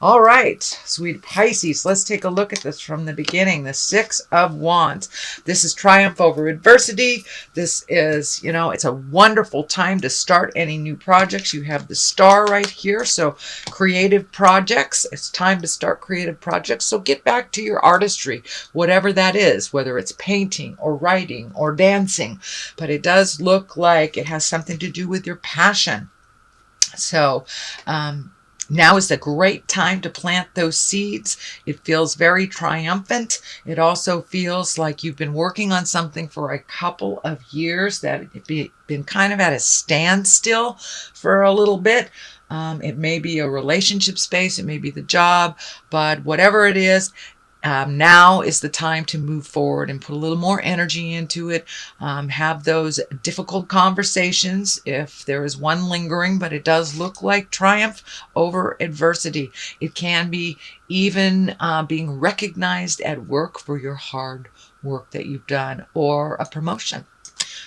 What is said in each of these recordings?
All right, sweet Pisces, let's take a look at this from the beginning. The Six of Wands. This is triumph over adversity. This is, it's a wonderful time to start any new projects. You have the star right here, so creative projects. It's time to start creative projects. So get back to your artistry, whatever that is, whether it's painting or writing or dancing. But it does look like it has something to do with your passion. So, now is a great time to plant those seeds. It feels very triumphant. It also feels like you've been working on something for a couple of years, that it's been kind of at a standstill for a little bit. It may be a relationship space, it may be the job, but whatever it is, now is the time to move forward and put a little more energy into it. Have those difficult conversations if there is one lingering, but it does look like triumph over adversity. It can be even being recognized at work for your hard work that you've done, or a promotion.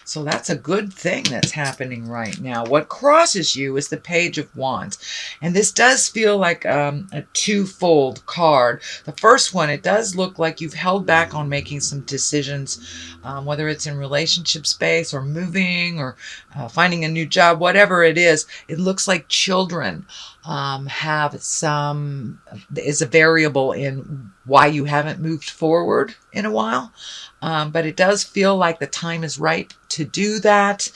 So that's a good thing that's happening right now. What crosses you is the Page of Wands. And this does feel like a twofold card. The first one, it does look like you've held back on making some decisions, whether it's in relationship space or moving or finding a new job, whatever it is. It looks like children is a variable in why you haven't moved forward in a while. But it does feel like the time is right to do that,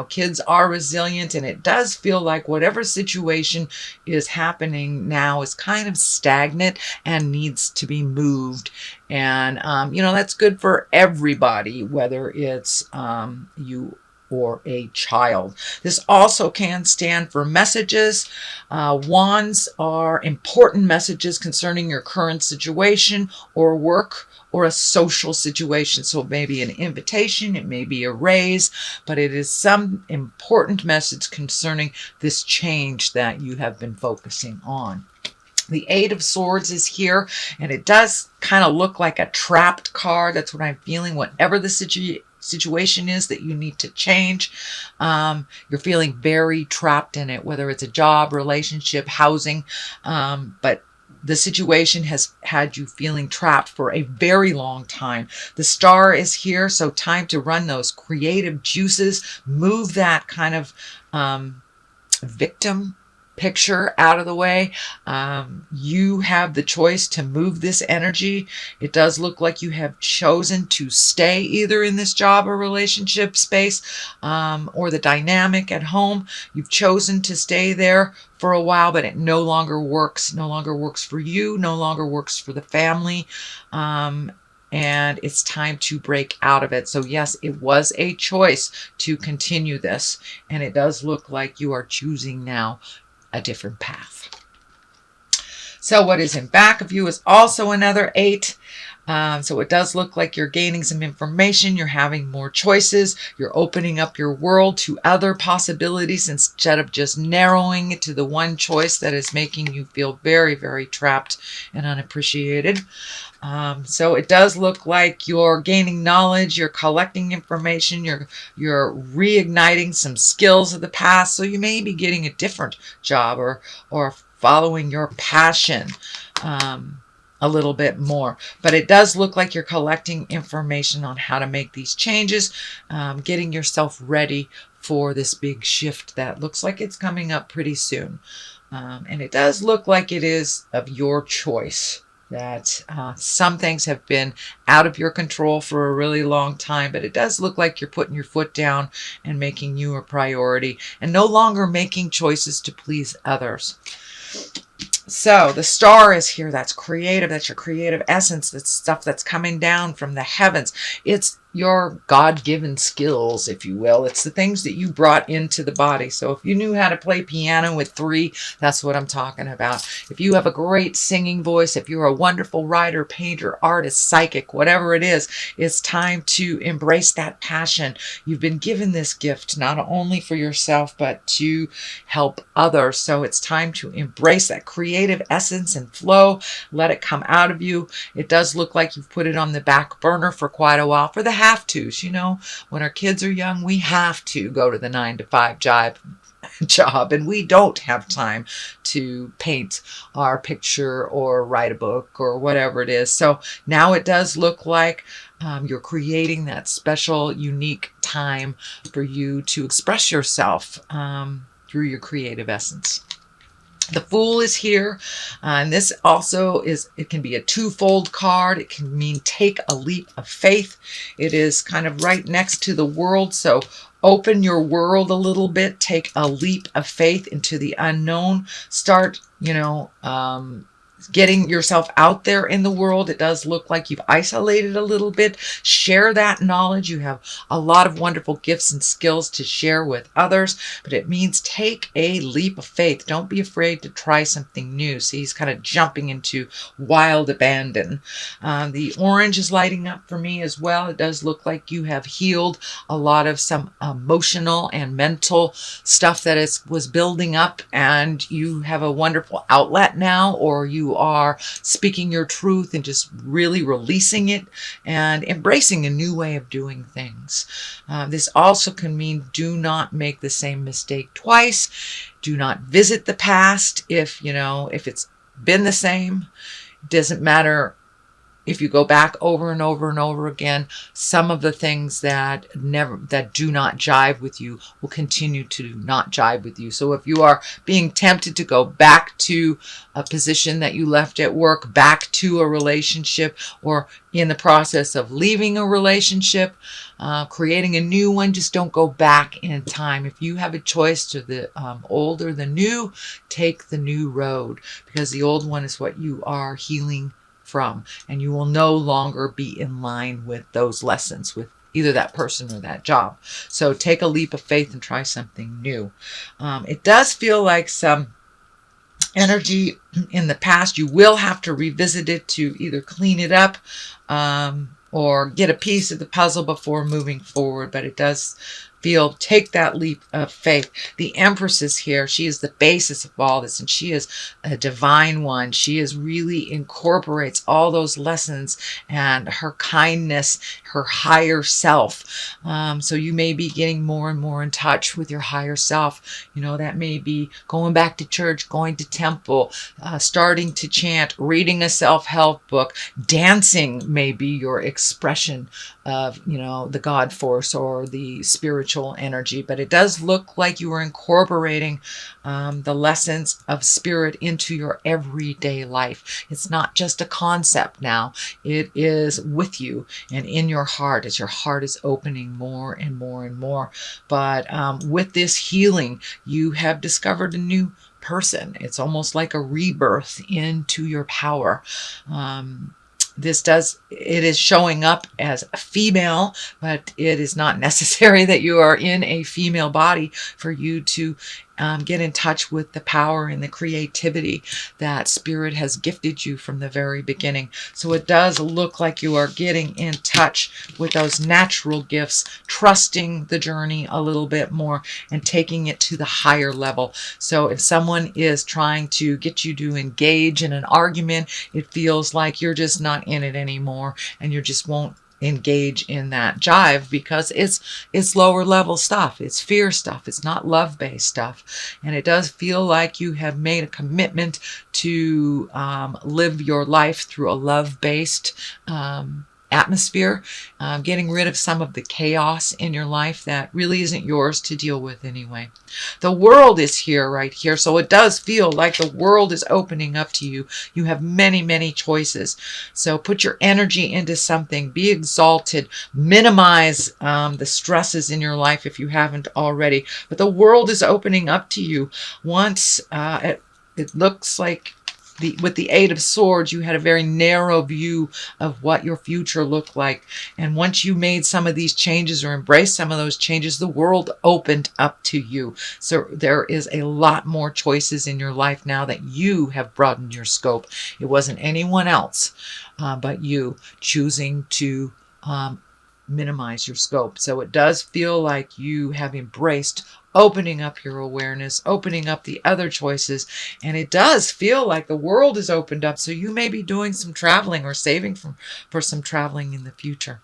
kids are resilient, and it does feel like whatever situation is happening now is kind of stagnant and needs to be moved. And, that's good for everybody, whether it's you or a child. This also can stand for messages. Wands are important messages concerning your current situation or work or a social situation. So it may be an invitation, it may be a raise, but it is some important message concerning this change that you have been focusing on. The Eight of Swords is here, and it does kind of look like a trapped card. That's what I'm feeling. Whatever the situation is that you need to change, you're feeling very trapped in it, whether it's a job, relationship, housing, but the situation has had you feeling trapped for a very long time. The star is here, so time to run those creative juices, move that kind of victim picture out of the way. You have the choice to move this energy. It does look like you have chosen to stay either in this job or relationship space, or the dynamic at home. You've chosen to stay there for a while, but it no longer works for you, no longer works for the family. And it's time to break out of it. So yes, it was a choice to continue this, and it does look like you are choosing now a different path. So what is in back of you is also another 8. So it does look like you're gaining some information, you're having more choices, you're opening up your world to other possibilities instead of just narrowing it to the one choice that is making you feel very, very trapped and unappreciated. So it does look like you're gaining knowledge, you're collecting information, you're reigniting some skills of the past. So you may be getting a different job or following your passion a little bit more. But it does look like you're collecting information on how to make these changes, getting yourself ready for this big shift that looks like it's coming up pretty soon. And it does look like it is of your choice. That some things have been out of your control for a really long time, but it does look like you're putting your foot down and making you a priority and no longer making choices to please others. So the star is here. That's creative. That's your creative essence. That's stuff that's coming down from the heavens. It's your God-given skills, if you will. It's the things that you brought into the body. So if you knew how to play piano at 3, that's what I'm talking about. If you have a great singing voice, if you're a wonderful writer, painter, artist, psychic, whatever it is, it's time to embrace that passion. You've been given this gift not only for yourself, but to help others. So it's time to embrace that creative essence and flow. Let it come out of you. It does look like you've put it on the back burner for quite a while for the have-tos. When our kids are young, we have to go to the 9-to-5 job. job, and we don't have time to paint our picture or write a book or whatever it is. So now it does look like you're creating that special, unique time for you to express yourself through your creative essence. The Fool is here, and this also is, it can be a twofold card. It can mean take a leap of faith. It is kind of right next to the World, so open your world a little bit, take a leap of faith into the unknown, start, getting yourself out there in the world. It does look like you've isolated a little bit. Share that knowledge. You have a lot of wonderful gifts and skills to share with others, but it means take a leap of faith. Don't be afraid to try something new. See, he's kind of jumping into wild abandon. The orange is lighting up for me as well. It does look like you have healed a lot of some emotional and mental stuff that was building up, and you have a wonderful outlet now, or you are speaking your truth and just really releasing it and embracing a new way of doing things. This also can mean do not make the same mistake twice. Do not visit the past if it's been the same. It doesn't matter if you go back over and over and over again. Some of the things that do not jive with you will continue to not jive with you. So if you are being tempted to go back to a position that you left at work, back to a relationship, or in the process of leaving a relationship, creating a new one, just don't go back in time. If you have a choice to the old or the new, take the new road, because the old one is what you are healing from, and you will no longer be in line with those lessons with either that person or that job. So take a leap of faith and try something new. It does feel like some energy in the past. You will have to revisit it to either clean it up or get a piece of the puzzle before moving forward, but it does feel, take that leap of faith. The Empress is here. She is the basis of all this, and she is a divine one. She is really incorporates all those lessons and her kindness, her higher self. So you may be getting more and more in touch with your higher self. That may be going back to church, going to temple, starting to chant, reading a self-help book, dancing may be your expression of, the God force or the spiritual energy. But it does look like you are incorporating the lessons of spirit into your everyday life. It's not just a concept now. It is with you and in your heart as your heart is opening more and more and more. But with this healing, you have discovered a new person. It's almost like a rebirth into your power. It is showing up as a female, but it is not necessary that you are in a female body for you to get in touch with the power and the creativity that spirit has gifted you from the very beginning. So it does look like you are getting in touch with those natural gifts, trusting the journey a little bit more and taking it to the higher level. So if someone is trying to get you to engage in an argument, it feels like you're just not in it anymore, and you just won't engage in that jive because it's lower level stuff. It's fear stuff. It's not love-based stuff. And it does feel like you have made a commitment to live your life through a love-based atmosphere, getting rid of some of the chaos in your life that really isn't yours to deal with anyway. The World is here, right here. So it does feel like the world is opening up to you. You have many, many choices. So put your energy into something. Be exalted. Minimize the stresses in your life if you haven't already. But the world is opening up to you. Once it looks like with the Eight of Swords, you had a very narrow view of what your future looked like. And once you made some of these changes or embraced some of those changes, the world opened up to you. So there is a lot more choices in your life now that you have broadened your scope. It wasn't anyone else but you choosing to minimize your scope. So it does feel like you have embraced opening up your awareness, opening up the other choices. And it does feel like the world is opened up. So you may be doing some traveling or saving for some traveling in the future.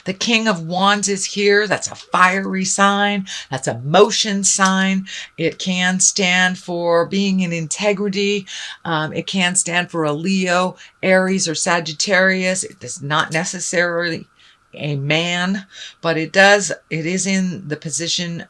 The King of Wands is here. That's a fiery sign. That's a motion sign. It can stand for being in integrity. It can stand for a Leo, Aries, or Sagittarius. It is not necessarily a man, but it is in the position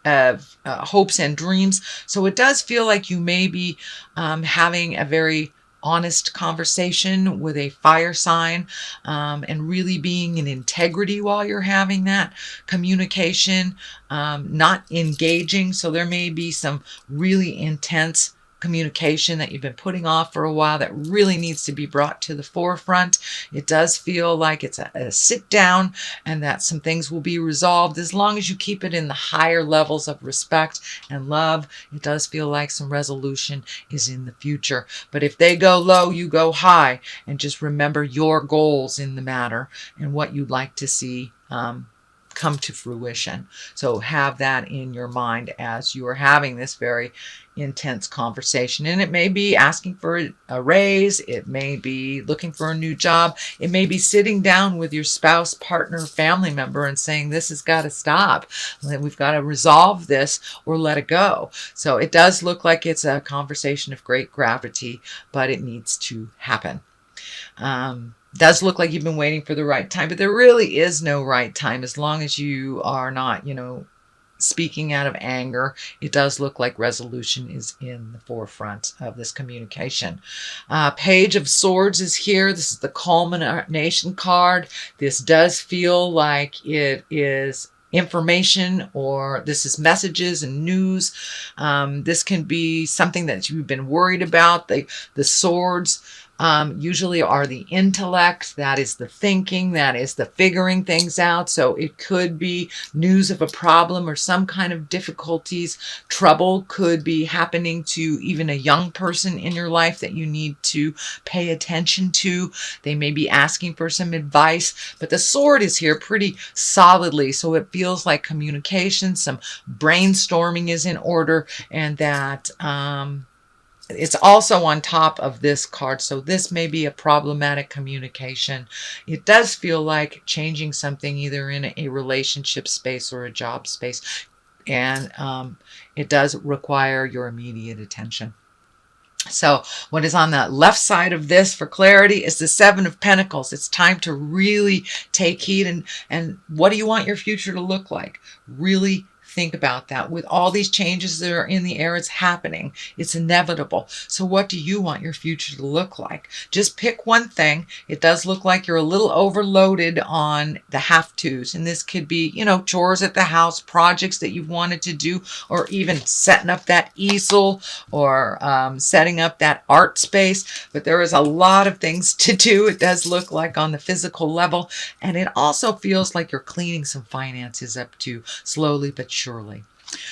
of hopes and dreams. So it does feel like you may be having a very honest conversation with a fire sign, and really being in integrity while you're having that communication, not engaging. So there may be some really intense communication that you've been putting off for a while that really needs to be brought to the forefront. It does feel like it's a sit down, and that some things will be resolved as long as you keep it in the higher levels of respect and love. It does feel like some resolution is in the future. But if they go low, you go high, and just remember your goals in the matter and what you'd like to see come to fruition. So have that in your mind as you are having this very intense conversation. And it may be asking for a raise. It may be looking for a new job. It may be sitting down with your spouse, partner, family member and saying, this has got to stop. We've got to resolve this or let it go. So it does look like it's a conversation of great gravity, but it needs to happen. Does look like you've been waiting for the right time, but there really is no right time as long as you are not, speaking out of anger. It does look like resolution is in the forefront of this communication. Page of Swords is here. This is the culmination card. This does feel like it is information, or this is messages and news. This can be something that you've been worried about. The swords usually are the intellect, that is the thinking, that is the figuring things out. So it could be news of a problem or some kind of difficulties. Trouble could be happening to even a young person in your life that you need to pay attention to. They may be asking for some advice, but the sword is here pretty solidly. So it feels like communication, some brainstorming is in order, and that it's also on top of this card. So this may be a problematic communication. It does feel like changing something either in a relationship space or a job space. And it does require your immediate attention. So what is on the left side of this for clarity is the Seven of Pentacles. It's time to really take heed. And what do you want your future to look like? Really think about that. With all these changes that are in the air, it's happening. It's inevitable. So what do you want your future to look like? Just pick one thing. It does look like you're a little overloaded on the have-tos. And this could be, chores at the house, projects that you've wanted to do, or even setting up that easel, or setting up that art space. But there is a lot of things to do. It does look like on the physical level. And it also feels like you're cleaning some finances up too, slowly but surely.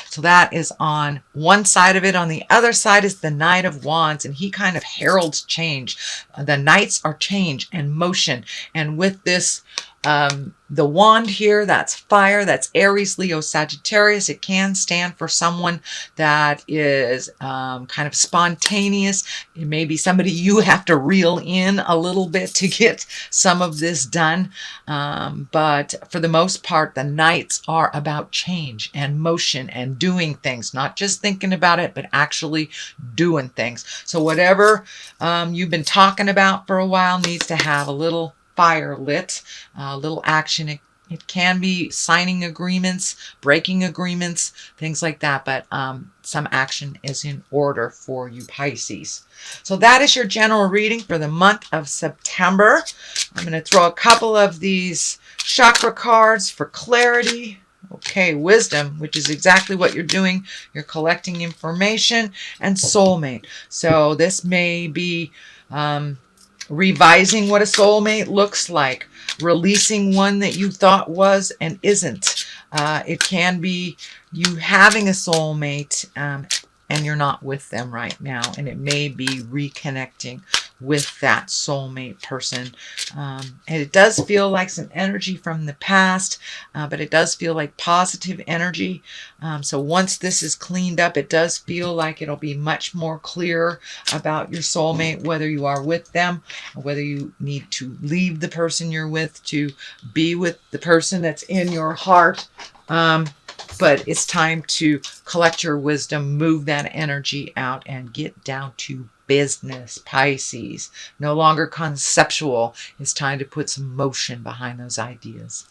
So that is on one side of it. On the other side is the Knight of Wands, and he kind of heralds change. The Knights are change and motion. And with this, the wand here, that's fire, that's Aries, Leo, Sagittarius. It can stand for someone that is kind of spontaneous. It may be somebody you have to reel in a little bit to get some of this done. But for the most part, the Knights are about change and motion and doing things, not just thinking about it, but actually doing things. So whatever you've been talking about for a while needs to have a little fire lit, a little action. It can be signing agreements, breaking agreements, things like that. But some action is in order for you, Pisces. So that is your general reading for the month of September. I'm going to throw a couple of these chakra cards for clarity. Okay, wisdom, which is exactly what you're doing. You're collecting information. And soulmate. So this may be revising what a soulmate looks like, releasing one that you thought was and isn't. It can be you having a soulmate and you're not with them right now, and it may be reconnecting with that soulmate person. And it does feel like some energy from the past, but it does feel like positive energy. So once this is cleaned up, it does feel like it'll be much more clear about your soulmate, whether you are with them or whether you need to leave the person you're with to be with the person that's in your heart. But it's time to collect your wisdom, move that energy out, and get down to business, Pisces. No longer conceptual. It's time to put some motion behind those ideas.